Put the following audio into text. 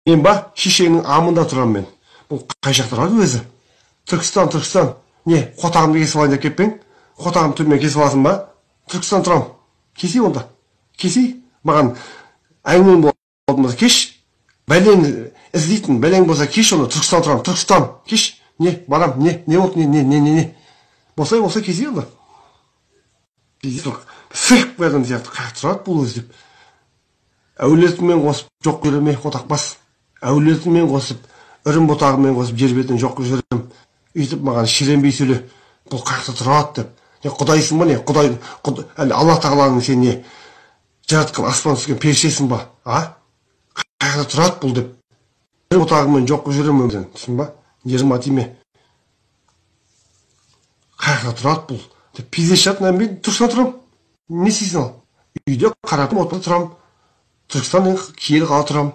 Мен ба, шешеңнің амында тұрам мен. Бұл қай жақта тұрады өзі? Түркістан. Не, қотағымды кесіп алайын деп кеппең? Қотағымды төмен кесіп аласың ба? Түркістан тұрам. Кесей онда. Кесей. Маған әңгімең болмаса кеш. Бәлең іздейтін, бәлең болса кеш оны. Түркістан тұрам. Түркістан. Кеш. Не, барам. Не болды? Не. Болса кесей онда. Сыйып қойған сияқты қай тұрады бұл өзі деп. Әулетімен қосып жоқ көреме қотақпас. Әулетімен қосып, үрім бұтағымен қосып, жер бетін жоқ жүрім. Үйтіп маған шіренбей сөйле, бұл қайықта тұрады деп. Не құдайсың ба не? Әлі Алла тағаланың сен не? Жаратқан аспан түскен перішесің ба? Қайықта тұрады бұл деп. Үрім бұтағымен жоқ жүрім өмірден. Түсін ба? Жерім атиме. Қайықта тұрады бұл. Пизе шатынан мен Түркістан тұрам. Не істейсің ал? Үйде қарапым отпада тұрам. Түркістан киелі қала тұрам.